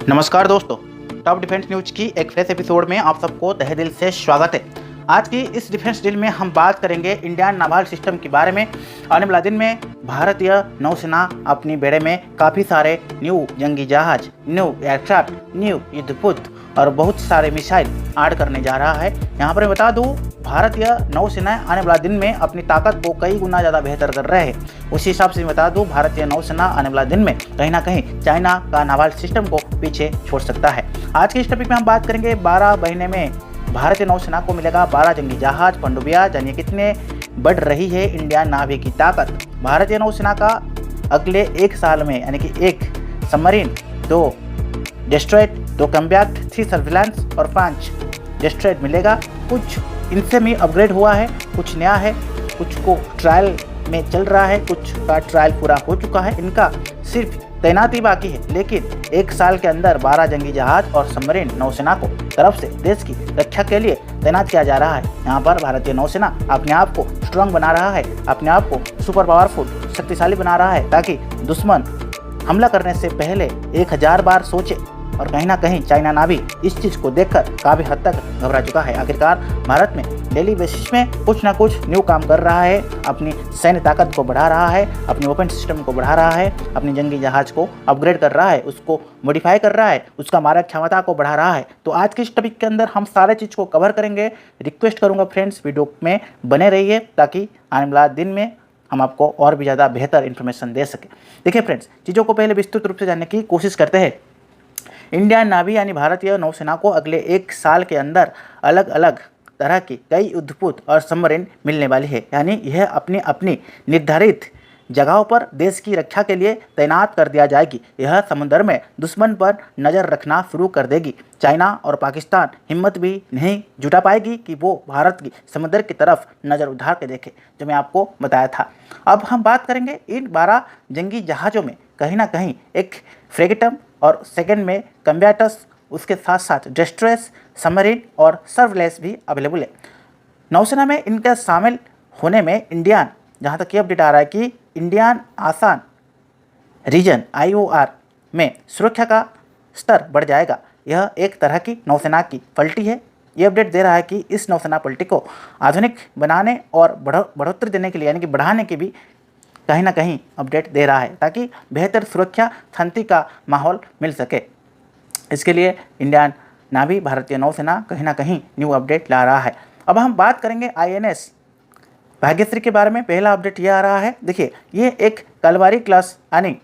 नमस्कार दोस्तों, top defence news की एक फ्रेश एपिसोड में आप सबको तहे दिल से स्वागत है। आज की इस डिफेंस डील में हम बात करेंगे इंडियन नाval सिस्टम के बारे में। आने वाले दिन में भारतीय नौसेना अपनी बेड़े में काफ़ी सारे न्यू जंगी जहाज, न्यू एयरक्राफ्ट, न्यू युद्धपोत और बहुत सारे मिसाइल ऐड करने जा रहा है। यहाँ पर मैं बता दूँ, भारतीय नौसेना आने वाला दिन में अपनी ताकत को कई गुना ज़्यादा बेहतर कर रहे हैं। उसी हिसाब से मैं बता दूँ, भारतीय नौसेना आने वाला दिन में कहीं ना कहीं चाइना का नाval सिस्टम को पीछे छोड़ सकता है। आज के इस टॉपिक में हम बात करेंगे 12 महीने में भारतीय नौसेना को मिलेगा 12 जंगी जहाज पनडुब्बियां। जानिए कितने बढ़ रही है इंडियन नावी की ताकत। भारतीय नौसेना का अगले एक साल में यानी कि 1 सबमरीन, 2 डेस्ट्रॉयड, 2 कॉम्बैट, 3 सर्विलांस और 5 डेस्ट्रॉयड मिलेगा। कुछ इनसे भी अपग्रेड हुआ है, कुछ नया है, कुछ को ट्रायल में चल रहा है, कुछ का ट्रायल पूरा हो चुका है। इनका सिर्फ तैनाती बाकी है, लेकिन एक साल के अंदर 12 जंगी जहाज और सबमरीन नौसेना को तरफ से देश की रक्षा के लिए तैनात किया जा रहा है। यहाँ पर भारतीय नौसेना अपने आप को स्ट्रांग बना रहा है, अपने आप को सुपर पावरफुल, शक्तिशाली बना रहा है, ताकि दुश्मन हमला करने से पहले 1000 बार सोचे। और कहीं ना कहीं चाइना नावी इस चीज़ को देखकर काफ़ी हद तक घबरा चुका है। आखिरकार भारत में डेली बेसिस में कुछ ना कुछ न्यू काम कर रहा है, अपनी सैन्य ताकत को बढ़ा रहा है, अपने वेपन सिस्टम को बढ़ा रहा है, अपनी जंगी जहाज को अपग्रेड कर रहा है, उसको मॉडिफाई कर रहा है, उसका मारक क्षमता को बढ़ा रहा है। तो आज के इस टॉपिक के अंदर हम सारे चीज़ को कवर करेंगे। रिक्वेस्ट करूँगा फ्रेंड्स, वीडियो में बने रहिए ताकि आने वाला दिन में हम आपको और भी ज़्यादा बेहतर इन्फॉर्मेशन दे सकें। देखिए फ्रेंड्स, चीज़ों को पहले विस्तृत रूप से जानने की कोशिश करते हैं। इंडियन नावी यानी भारतीय नौसेना को अगले एक साल के अंदर अलग अलग तरह की कई युद्धपोत और सबमरीन मिलने वाली है। यानी यह अपनी अपनी निर्धारित जगहों पर देश की रक्षा के लिए तैनात कर दिया जाएगी। यह समुद्र में दुश्मन पर नज़र रखना शुरू कर देगी। चाइना और पाकिस्तान हिम्मत भी नहीं जुटा पाएगी कि वो भारत की समुद्र की तरफ नज़र उधार के देखे, जो मैं आपको बताया था। अब हम बात करेंगे इन 12 जंगी जहाज़ों में कहीं ना कहीं एक फ्रेगेटम और सेकंड में कम्बैटस, उसके साथ साथ डेस्ट्रॉयर्स, सबमरीन और सर्वलेस भी अवेलेबल है। नौसेना में इनका शामिल होने में इंडियन, जहाँ तक ये अपडेट आ रहा है कि इंडियन आसान रीजन IOR में सुरक्षा का स्तर बढ़ जाएगा। यह एक तरह की नौसेना की पलटी है। ये अपडेट दे रहा है कि इस नौसेना पलटी को आधुनिक बनाने और बढ़ोतरी देने के लिए यानी कि बढ़ाने की भी कहीं ना कहीं अपडेट दे रहा है, ताकि बेहतर सुरक्षा शांति का माहौल मिल सके। इसके लिए इंडियन नावी, भारतीय नौसेना कहीं ना कहीं न्यू अपडेट ला रहा है। अब हम बात करेंगे INS भाग्यश्री के बारे में। पहला अपडेट यह आ रहा है। देखिए, ये एक कलवारी क्लास यानी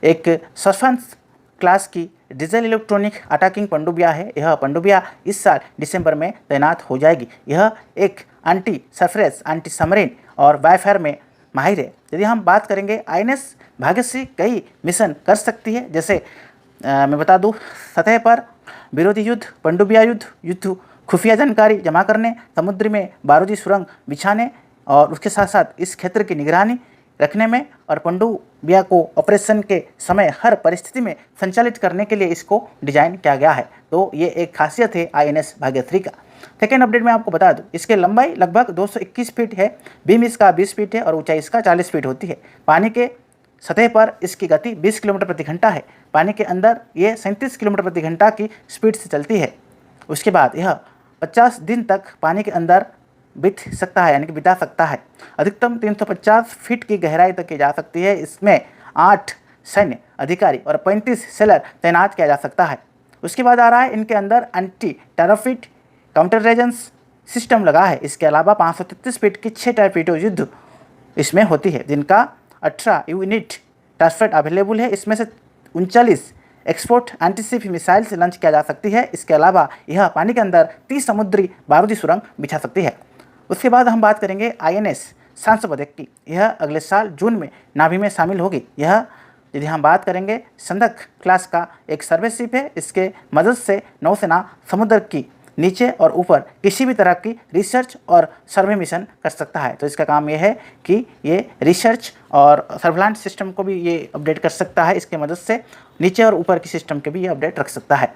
एक सस्पेंस क्लास की डीजल इलेक्ट्रॉनिक अटैकिंग पनडुब्बिया है। यह पनडुब्बिया इस साल दिसंबर में तैनात हो जाएगी। यह एक एंटी सरफेस, एंटी सबमरीन और वारफेयर में माहिर है। यदि हम बात करेंगे INS भाग्यश्री कई मिशन कर सकती है, जैसे मैं बता दूं, सतह पर विरोधी युद्ध, पनडुब्बिया युद्ध, खुफिया जानकारी जमा करने, समुद्र में बारूदी सुरंग बिछाने और उसके साथ साथ इस क्षेत्र की निगरानी रखने में, और पनडुब्बिया को ऑपरेशन के समय हर परिस्थिति में संचालित करने के लिए इसको डिजाइन किया गया है। तो ये एक खासियत है INS भाग्यश्री का। सेकेंड अपडेट में आपको बता दूं, इसके लंबाई लगभग 221 फीट है, बीम इसका 20 फीट है और ऊंचाई इसका 40 फीट होती है। पानी के सतह पर इसकी गति 20 किलोमीटर प्रति घंटा है। पानी के अंदर ये 37 किलोमीटर प्रति घंटा की स्पीड से चलती है। उसके बाद यह 50 दिन तक पानी के अंदर बीत सकता है यानी कि बिता सकता है। अधिकतम 350 फीट की गहराई तक की जा सकती है। इसमें 8 सैन्य अधिकारी और 35 सेलर तैनात किया जा सकता है। उसके बाद आ रहा है, इनके अंदर anti terrorist counter resins system लगा है। इसके अलावा 533 फीट की 6 टारपीडो युद्ध इसमें होती है, जिनका 18 यूनिट ट्रांसफर अवेलेबल है। इसमें से 39 एक्सपोर्ट एंटीशिप मिसाइल से लॉन्च किया जा सकती है। इसके अलावा यह पानी के अंदर 30 समुद्री बारूदी सुरंग बिछा सकती है। उसके बाद हम बात करेंगे INS सांसपदक की। यह अगले साल जून में नावी में शामिल होगी। यह, यदि हम बात करेंगे, संदक क्लास का एक सर्वे शिप है। इसके मदद से नौसेना समुद्र की नीचे और ऊपर किसी भी तरह की रिसर्च और सर्वे मिशन कर सकता है। तो इसका काम यह है कि ये रिसर्च और सर्विलांस सिस्टम को भी ये अपडेट कर सकता है। इसके मदद से नीचे और ऊपर की सिस्टम के भी ये अपडेट रख सकता है।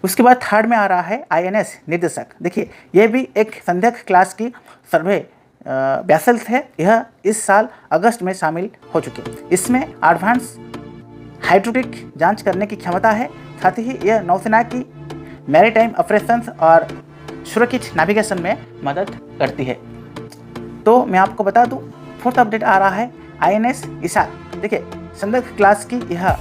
उसके बाद थर्ड में आ रहा है INS निर्देशक। देखिए, ये भी एक संदिग्ध क्लास की सर्वे वैसल्स है। यह इस साल अगस्त में शामिल हो चुकी है। इसमें एडवांस हाइड्रोलिक जांच करने की क्षमता है। साथ ही यह नौसेना की मैरीटाइम ऑपरेशंस और सुरक्षित नेविगेशन में मदद करती है। तो मैं आपको बता दूं, फोर्थ अपडेट आ रहा है INS इशाक। देखिए, संदर्भ क्लास की यह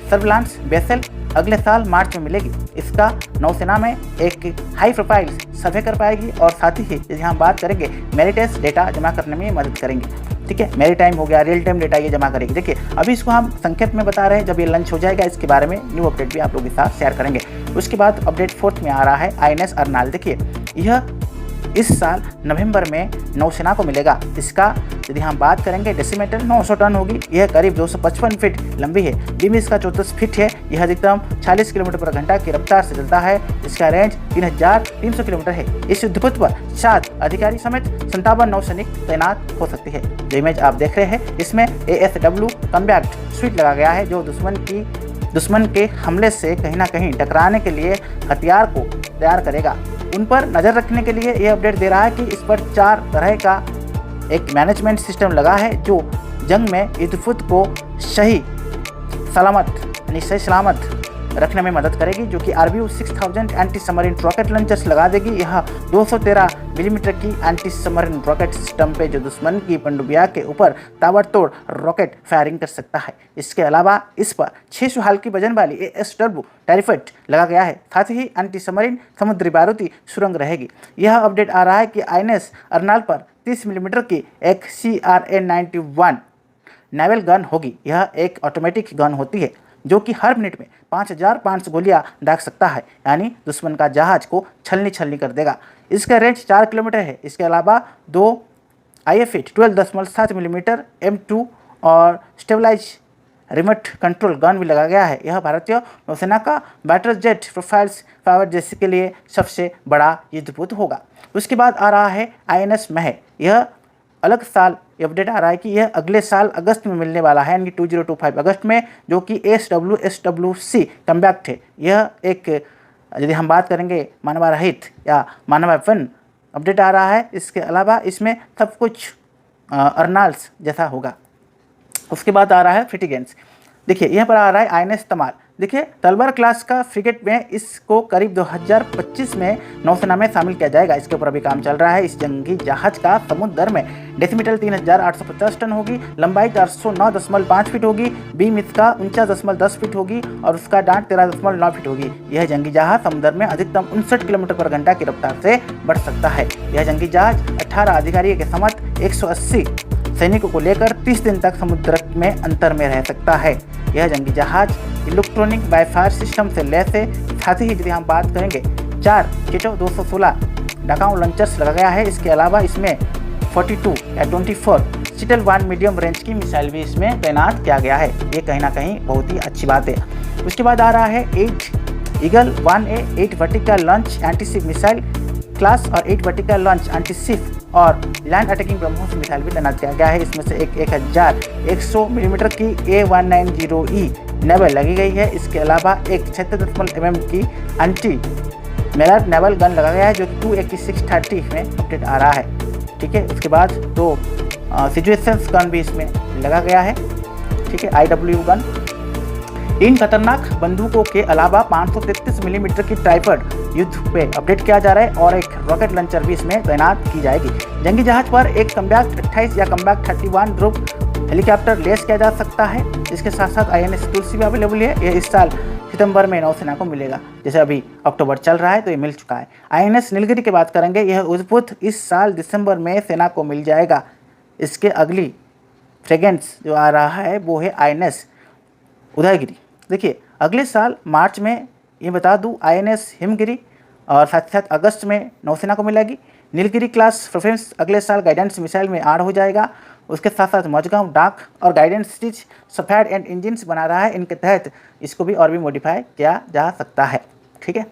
सर्विलांस वेसल अगले साल मार्च में मिलेगी। इसका नौसेना में एक हाई प्रोफाइल सर्वे कर पाएगी और साथ ही यदि हम बात करेंगे मेरिटेस डेटा जमा करने में मदद करेंगे। ठीक है, मेरी टाइम हो गया, रियल टाइम डेटा ये जमा करेगी। देखिए, अभी इसको हम संक्षेप में बता रहे हैं, जब ये लंच हो जाएगा इसके बारे में न्यू अपडेट भी आप लोगों के साथ शेयर करेंगे। उसके बाद अपडेट फोर्थ में आ रहा है INS अर्नाल। देखिए, यह इस साल नवंबर में नौसेना को मिलेगा। इसका यदि हम बात करेंगे डेसीमीटर 900 टन होगी। यह करीब 255 फीट लंबी है। बीम इसका 34 फीट है। यह अधिकतम 40 किलोमीटर पर घंटा की रफ्तार से चलता है। इसका रेंज 3300 किलोमीटर है। इस युद्धपोत पर 7 अधिकारी समेत 57 नौसैनिक तैनात हो सकती है। जो इमेज आप देख रहे हैं, इसमें ASW कॉम्बैट स्वीट लगा गया है, जो दुश्मन के हमले से कहीं ना कहीं टकराने के लिए हथियार को तैयार करेगा। उन पर नज़र रखने के लिए ये अपडेट दे रहा है कि इस पर 4 तरह का एक मैनेजमेंट सिस्टम लगा है, जो जंग में युद्धपोत को सही सलामत रखने में मदद करेगी, जो कि RBU 6000 anti submarine rocket launchers लगा देगी। यह 213 मिलीमीटर की एंटी सबमरीन रॉकेट सिस्टम पे जो दुश्मन की पनडुब्बियों के ऊपर ताबड़तोड़ रॉकेट फायरिंग कर सकता है। इसके अलावा इस पर 600 हल्की वजन वाली ASW टेरिफेट लगा गया है। साथ ही एंटी सबमरीन समुद्री बारूदी सुरंग रहेगी। यह अपडेट आ रहा है कि INS अर्नाल पर 30 मिलीमीटर की एक CRA-91 नेवल गन होगी। यह एक ऑटोमेटिक गन होती है, जो कि हर मिनट में 5500 गोलियां दाग सकता है, यानी दुश्मन का जहाज को छलनी कर देगा। इसका रेंज 4 किलोमीटर है। इसके अलावा 2 IFA 12.7 मिलीमीटर M2 और स्टेबलाइज रिमोट कंट्रोल गन भी लगा गया है। यह भारतीय नौसेना का बैटर जेट प्रोफाइल्स पावर जैसे के लिए सबसे बड़ा युद्धपोत होगा। उसके बाद आ रहा है INS मह। यह अलग साल अपडेट आ रहा है कि यह अगले साल अगस्त में मिलने वाला है, यानी 2025 अगस्त में, जो कि SWC कम्बैक्ट है। यह एक, यदि हम बात करेंगे मानवरहित या मानववन अपडेट आ रहा है। इसके अलावा इसमें सब कुछ अर्नाल्स जैसा होगा। उसके बाद आ रहा है फ्रिगेट्स। देखिए, यहाँ पर आ रहा है INS तमाल। देखिए, तलवार क्लास का फ्रिगेट में इसको करीब 2025 में नौसेना में शामिल किया जाएगा। इसके ऊपर अभी काम चल रहा है। इस जंगी जहाज का समुद्र में डेसीमीटर 3850 टन होगी, लंबाई 409.5 फीट होगी, बीम इसका 49.10 फीट होगी और उसका डांट 13.9 फीट होगी। यह जंगी जहाज समुद्र में अधिकतम 59 किलोमीटर पर घंटा की रफ्तार से बढ़ सकता है। यह जंगी जहाज 18 अधिकारियों के समत 180 सैनिकों को लेकर 30 दिन तक समुद्र में अंतर में रह सकता है। यह जंगी जहाज इलेक्ट्रॉनिक बायफायर सिस्टम से लैस है। साथ ही यदि हम बात करेंगे 4 टिटो 216 डकाऊ लॉन्चर्स लगा गया है। इसके अलावा इसमें 42 या 24 सिटल 1 मीडियम रेंज की मिसाइल भी इसमें तैनात किया गया है। ये कहीं ना कहीं बहुत ही अच्छी बात है। उसके बाद आ रहा है 8 eagle 1A 8 vertical launch anti-ship missile class और 8 वर्टिकल लॉन्च एंटी-शिप और लैंड अटैकिंग ब्रह्मोस मिसाइल भी तैनात किया गया है। इसमें से एक 1100 मिलीमीटर की A190E नेवल लगी गई है। इसके अलावा एक 76 mm की एंटी मेलर नेवल गन लगा गया है, जो कि 28630 में अपडेट आ रहा है। ठीक है, उसके बाद 2 सिचुएशंस गन भी इसमें लगा गया है। ठीक है, IW गन। इन खतरनाक बंदूकों के अलावा 533 मिलीमीटर की ट्राइफर्ड युद्ध पे अपडेट किया जा रहा है और एक रॉकेट लॉन्चर भी इसमें तैनात की जाएगी। जंगी जहाज पर एक कम्बैक्ट 28 या कम्बैक्ट 31 ग्रुप हेलीकॉप्टर लेस किया जा सकता है। इसके साथ साथ INS तुलसी भी अवेलेबल है। यह इस साल सितंबर में नौसेना को मिलेगा। जैसे अभी अक्टूबर चल रहा है तो ये मिल चुका है। INS नीलगिरी की बात करेंगे, यह युद्धपोत इस साल दिसंबर में सेना को मिल जाएगा। इसके अगली फ्रेगेंट्स जो आ रहा है वो है INS उदयगिरी। देखिए, अगले साल मार्च में ये बता दूं INS हिमगिरी और साथ साथ अगस्त में नौसेना को मिलेगी। नीलगिरी क्लास प्रेफरेंस अगले साल गाइडेंस मिसाइल में ऐड हो जाएगा। उसके साथ साथ मझगांव डाक और गाइडेंस स्टिच सफेद एंड इंजिन्स बना रहा है। इनके तहत इसको भी और भी मॉडिफाई किया जा सकता है। ठीक है,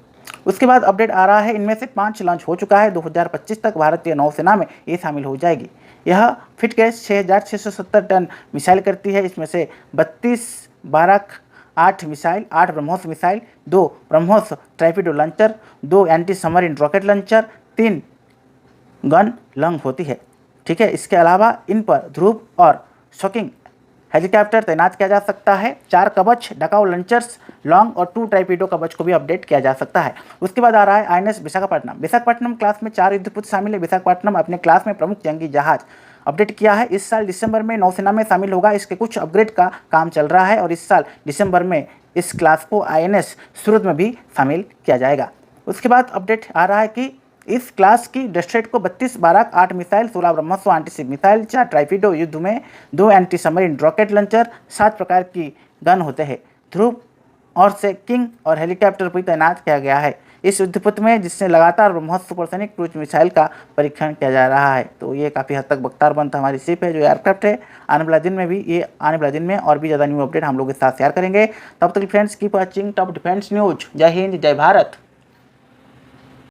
उसके बाद अपडेट आ रहा है, इनमें से 5 लॉन्च हो चुका है। 2025 तक भारतीय नौसेना में ये शामिल हो जाएगी। यह फिट गैस 6670 टन मिसाइल करती है। इसमें से 32 Barak 8 missile, 8 BrahMos missile, 2 BrahMos torpedo launcher, 2 anti submarine rocket launcher, 3 gun लंग होती है। ठीक है, इसके अलावा इन पर ध्रुव और शॉकिंग हेलीकॉप्टर तैनात किया जा सकता है। 4 कवच डकाऊ लॉन्चर्स लॉन्ग और 2 टॉर्पीडो कवच को भी अपडेट किया जा सकता है। उसके बाद आ रहा है आईएनएस विशाखापट्टनम। विशाखापट्टनम क्लास में 4 युद्धपोत शामिल है। विशाखापट्टनम अपने क्लास में प्रमुख जंगी जहाज अपडेट किया है। इस साल दिसंबर में नौसेना में शामिल होगा। इसके कुछ अपग्रेड का काम चल रहा है और इस साल दिसंबर में इस क्लास को आईएनएस सूरज में भी शामिल किया जाएगा। उसके बाद अपडेट आ रहा है कि इस क्लास की डेस्ट्रेट को 32 Barak 8 missile, 16 BrahMos antiship missile, 4 ट्राइफिडो युद्ध में 2 एंटी सबमरीन रॉकेट लॉन्चर, 7 प्रकार की गन होते हैं। ध्रुव और से किंग और हेलीकॉप्टर भी तैनात किया गया है इस युद्धपोत में, जिससे लगातार ब्रह्मोस सुपरसोनिक क्रूज मिसाइल का परीक्षण किया जा रहा है। तो ये काफ़ी हद तक बख्तारबंद हमारी शिप है जो एयरक्राफ्ट है। आने वाला दिन में भी ये आने वाले दिन में और भी ज़्यादा न्यू अपडेट हम लोग के साथ शेयर करेंगे। तब तक friends keep watching top defence news. जय हिंद, जय भारत।